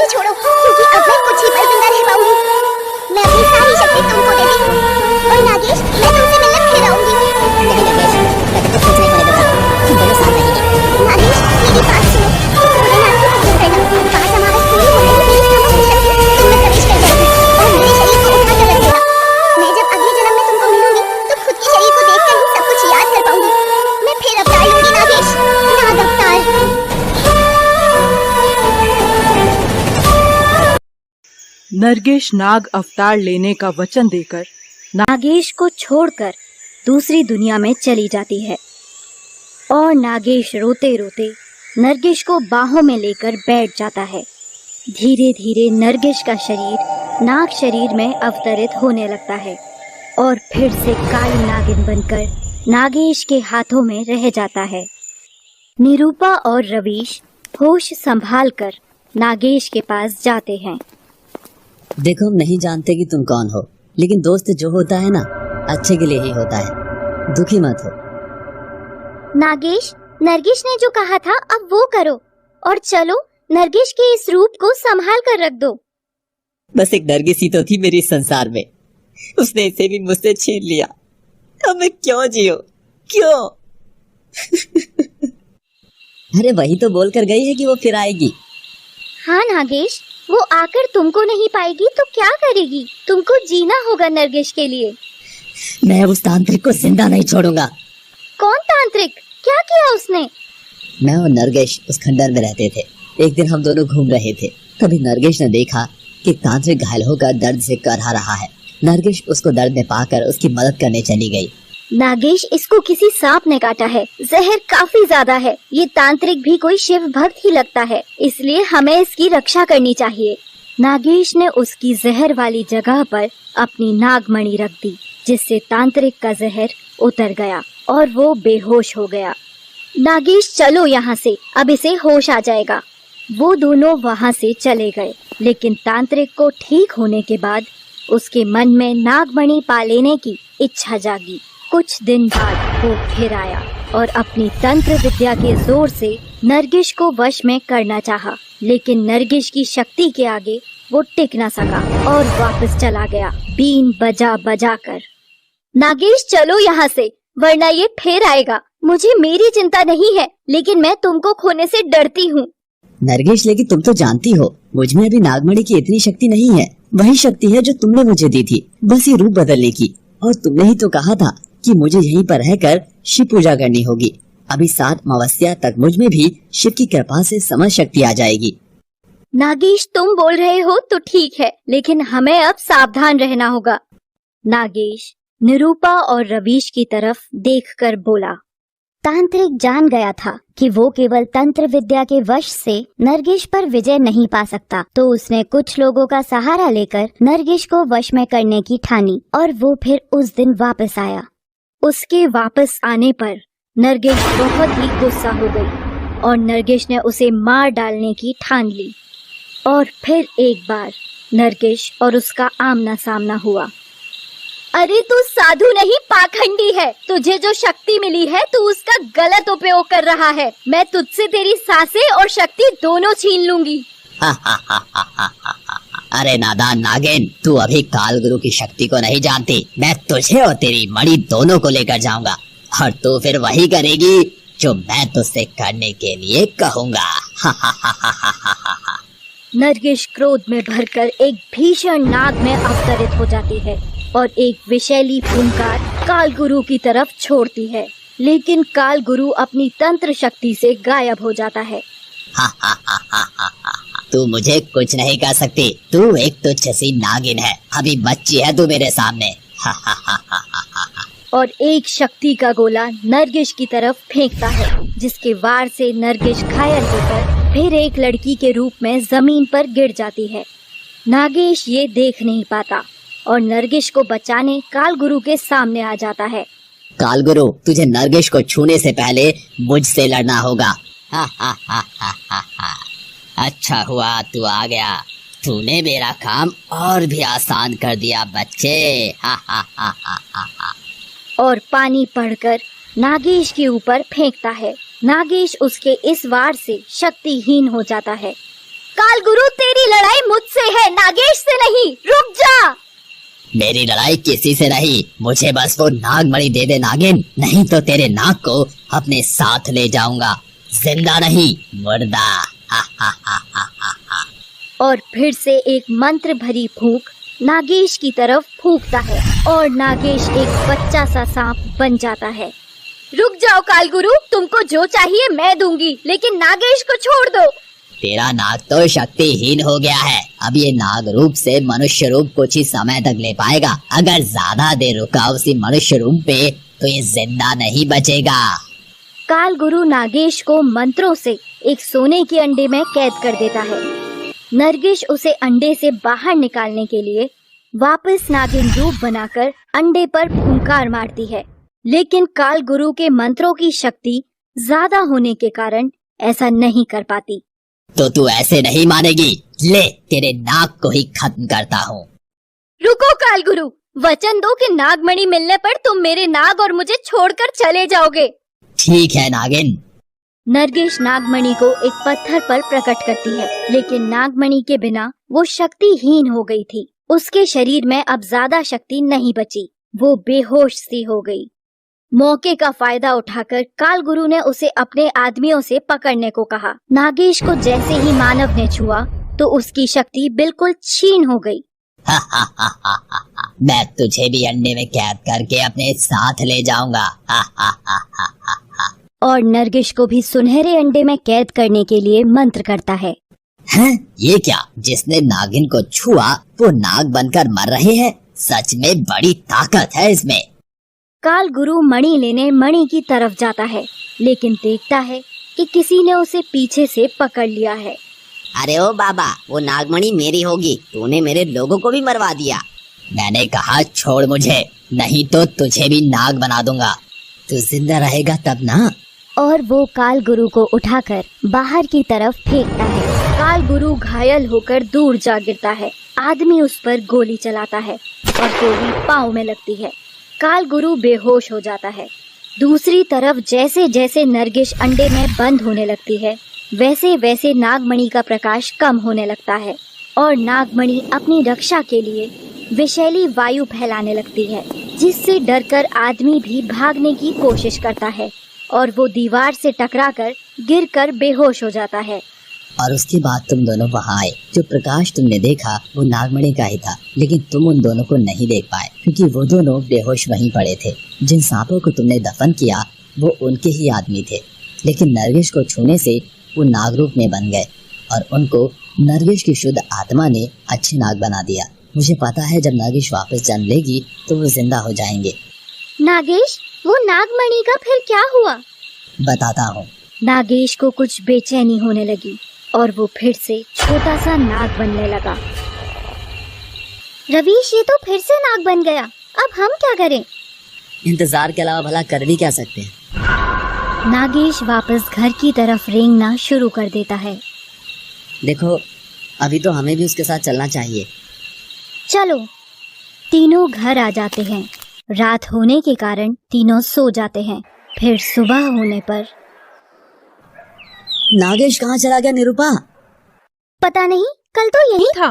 मुझे छोड़ो, क्योंकि अब मैं कुछ ही पल जिंदा रह पाऊंगी। मैं अपनी सारी शक्ति तुमको दे दी और नागेश, मैं तुमसे मिलने फिर आऊंगी। नहीं नरगिस, मैं तुमको कुछ नहीं होने दूंगा। हम दोनों साथ रहेंगे। नागेश, मेरी बात सुनो। इस भोलेनाथ की पूजा करना। 5 अमावस पूरी होते ही मेरी समस्त शक्ति तुम में प्रवेश कर जाएगी और मेरे शरीर को उठा कर रख देगा। मैं जब अगले जन्म में तुमको मिलूंगी तो खुद के शरीर को देखकर ही सब कुछ याद कर पाऊंगी। मैं फिर अवतार लूंगी नागेश, नाग अवतार। नरगिस नाग अवतार लेने का वचन देकर नागेश को छोड़कर दूसरी दुनिया में चली जाती है और नागेश रोते रोते नरगिस को बाहों में लेकर बैठ जाता है। धीरे धीरे नरगिस का शरीर नाग शरीर में अवतरित होने लगता है और फिर से काली नागिन बनकर नागेश के हाथों में रह जाता है। निरूपा और रवीश होश संभाल कर नागेश के पास जाते हैं। देखो, हम नहीं जानते कि तुम कौन हो, लेकिन दोस्त जो होता है ना, अच्छे के लिए ही होता है। दुखी मत हो। नागेश, नरगिस ने जो कहा था अब वो करो और चलो नरगिस के इस रूप को संभाल कर रख दो। बस एक नरगिस ही तो थी मेरे इस संसार में, उसने इसे भी मुझसे छीन लिया। अब मैं क्यों जियो, क्यों? अरे वही तो बोल कर गई है कि वो फिर आएगी। हाँ नागेश, वो आकर तुमको नहीं पाएगी तो क्या करेगी? तुमको जीना होगा नरगिस के लिए। मैं उस तांत्रिक को जिंदा नहीं छोड़ूंगा। कौन तांत्रिक? क्या किया उसने? मैं और नरगिस उस खंडर में रहते थे। एक दिन हम दोनों घूम रहे थे, तभी नरगिस ने देखा कि तांत्रिक घायल होकर दर्द से करहा रहा है। नरगिस उसको दर्द में पाकर उसकी मदद करने चली गई। नागेश, इसको किसी सांप ने काटा है। जहर काफी ज्यादा है। ये तांत्रिक भी कोई शिव भक्त ही लगता है, इसलिए हमें इसकी रक्षा करनी चाहिए। नागेश ने उसकी जहर वाली जगह पर अपनी नागमणि रख दी, जिससे तांत्रिक का जहर उतर गया और वो बेहोश हो गया। नागेश, चलो यहाँ से, अब इसे होश आ जाएगा। वो दोनों वहाँ से चले गए, लेकिन तांत्रिक को ठीक होने के बाद उसके मन में नागमणि पा लेने की इच्छा जागी। कुछ दिन बाद वो फिर आया और अपनी तंत्र विद्या के जोर से नरगिस को वश में करना चाहा, लेकिन नरगिस की शक्ति के आगे वो टिक न सका और वापस चला गया, बीन बजा बजा कर। नागेश, चलो यहाँ से, वरना ये फिर आएगा। मुझे मेरी चिंता नहीं है, लेकिन मैं तुमको खोने से डरती हूँ। नरगिस, लेकिन तुम तो जानती हो मुझ में अभी नागमणि की इतनी शक्ति नहीं है। वही शक्ति है जो तुमने मुझे दी थी, बस ये रूप बदलने की। और तुमने ही तो कहा था कि मुझे यहीं पर रहकर शिव पूजा करनी होगी। अभी 7 अमावस्या तक मुझ में भी शिव की कृपा से समझ शक्ति आ जाएगी। नागेश, तुम बोल रहे हो तो ठीक है, लेकिन हमें अब सावधान रहना होगा। नागेश निरूपा और रवीश की तरफ देखकर बोला। तांत्रिक जान गया था कि वो केवल तंत्र विद्या के वश से नरगिस पर विजय नहीं पा सकता, तो उसने कुछ लोगों का सहारा लेकर नरगिस को वश में करने की ठानी और वो फिर उस दिन वापस आया। उसके वापस आने पर नरगिस बहुत ही गुस्सा हो गई और नरगिस ने उसे मार डालने की ठान ली। और फिर एक बार नरगिस और उसका आमना सामना हुआ। अरे तू साधु नहीं, पाखंडी है। तुझे जो शक्ति मिली है तू उसका गलत उपयोग कर रहा है। मैं तुझसे तेरी सांसें और शक्ति दोनों छीन लूंगी। अरे नादान नागिन, तू अभी काल गुरु की शक्ति को नहीं जानती। मैं तुझे और तेरी मणि दोनों को लेकर जाऊंगा और तू फिर वही करेगी जो मैं तुझसे करने के लिए कहूँगा। नरगिस क्रोध में भरकर एक भीषण नाग में अवतरित हो जाती है और एक विषैली फुंकार कालगुरु की तरफ छोड़ती है, लेकिन कालगुरु अपनी तंत्र शक्ति से गायब हो जाता है। तू मुझे कुछ नहीं कर सकती। तू एक तुच्छ सी नागिन है, अभी बच्ची है तू मेरे सामने। और एक शक्ति का गोला नरगिस की तरफ फेंकता है, जिसके वार से नरगिस घायल होकर फिर एक लड़की के रूप में जमीन पर गिर जाती है। नागेश ये देख नहीं पाता और नरगिस को बचाने कालगुरु के सामने आ जाता है। कालगुरु, तुझे नरगिस को छूने से पहले मुझसे लड़ना होगा। अच्छा हुआ तू आ गया, तूने मेरा काम और भी आसान कर दिया बच्चे। और पानी पड़कर नागेश के ऊपर फेंकता है। नागेश उसके इस वार से शक्तिहीन हो जाता है। काल गुरु, तेरी लड़ाई मुझसे है, नागेश से नहीं। रुक जा। मेरी लड़ाई किसी से नहीं, मुझे बस वो नागमणि दे दे नागिन, नहीं तो तेरे नाग को अपने साथ ले जाऊंगा, जिंदा नहीं मुर्दा। हा हा हा हा हा हा। और फिर से एक मंत्र भरी फूंक नागेश की तरफ फूंकता है और नागेश एक बच्चा सा सांप बन जाता है। रुक जाओ काल गुरु, तुमको जो चाहिए मैं दूंगी, लेकिन नागेश को छोड़ दो। तेरा नाग तो शक्तिहीन हो गया है, अब ये नाग रूप से मनुष्य रूप कुछ ही समय तक ले पाएगा। अगर ज्यादा देर रुका उसी मनुष्य रूप पे तो ये जिंदा नहीं बचेगा। काल गुरु नागेश को मंत्रों से एक सोने के अंडे में कैद कर देता है। नरगिस उसे अंडे से बाहर निकालने के लिए वापस नागिन रूप बनाकर अंडे पर फुंकार मारती है, लेकिन काल गुरु के मंत्रों की शक्ति ज्यादा होने के कारण ऐसा नहीं कर पाती। तो तू ऐसे नहीं मानेगी, ले तेरे नाग को ही खत्म करता हूँ। रुको काल गुरु, वचन दो कि नागमणि मिलने पर तुम मेरे नाग और मुझे छोड़कर चले जाओगे। ठीक है नागिन। नरगिस नागमणि को एक पत्थर पर प्रकट करती है, लेकिन नागमणि के बिना वो शक्तिहीन हो गई थी। उसके शरीर में अब ज्यादा शक्ति नहीं बची, वो बेहोश सी हो गई। मौके का फायदा उठाकर काल गुरु ने उसे अपने आदमियों से पकड़ने को कहा। नागेश को जैसे ही मानव ने छुआ तो उसकी शक्ति बिल्कुल छीन हो गई। मैं तुझे भी अंडे में कैद करके अपने साथ ले जाऊंगा। और नरगिस को भी सुनहरे अंडे में कैद करने के लिए मंत्र करता है। हैं? ये क्या, जिसने नागिन को छुआ वो नाग बनकर मर रहे हैं? सच में बड़ी ताकत है इसमें। काल गुरु मणि लेने मणि की तरफ जाता है, लेकिन देखता है कि किसी ने उसे पीछे से पकड़ लिया है। अरे ओ बाबा, वो नागमणि मेरी होगी, तूने मेरे लोगों को भी मरवा दिया। मैंने कहा छोड़ मुझे, नहीं तो तुझे भी नाग बना दूंगा। तू जिंदा रहेगा तब ना। और वो काल गुरु को उठाकर बाहर की तरफ फेंकता है। काल गुरु घायल होकर दूर जा गिरता है। आदमी उस पर गोली चलाता है और गोली पाँव में लगती है। काल गुरु बेहोश हो जाता है। दूसरी तरफ जैसे जैसे नरगिस अंडे में बंद होने लगती है, वैसे वैसे नागमणि का प्रकाश कम होने लगता है और नागमणि अपनी रक्षा के लिए विषैली वायु फैलाने लगती है, जिससे डरकर आदमी भी भागने की कोशिश करता है और वो दीवार से टकराकर गिरकर बेहोश हो जाता है। और उसके बाद तुम दोनों वहाँ आए। जो प्रकाश तुमने देखा वो नागमणि का ही था, लेकिन तुम उन दोनों को नहीं देख पाए क्योंकि वो दोनों बेहोश वहीं पड़े थे। जिन सांपों को तुमने दफन किया वो उनके ही आदमी थे, लेकिन नरगिस को छूने से वो नाग रूप में बन गए और उनको नरगिस की शुद्ध आत्मा ने अच्छे नाग बना दिया। मुझे पता है जब नरगिस वापस जन्म लेगी तो वो जिंदा हो जाएंगे। नागेश, वो नागमणि का फिर क्या हुआ? बताता हूँ। नागेश को कुछ बेचैनी होने लगी और वो फिर से छोटा सा नाग बनने लगा। रवीश, ये तो फिर से नाग बन गया, अब हम क्या करें? इंतजार के अलावा भला कर भी क्या सकते हैं। नागेश वापस घर की तरफ रेंगना शुरू कर देता है। देखो, अभी तो हमें भी उसके साथ चलना चाहिए। चलो। तीनों घर आ जाते हैं। रात होने के कारण तीनों सो जाते हैं। फिर सुबह होने पर नागेश कहाँ चला गया निरूपा? पता नहीं, कल तो यही था।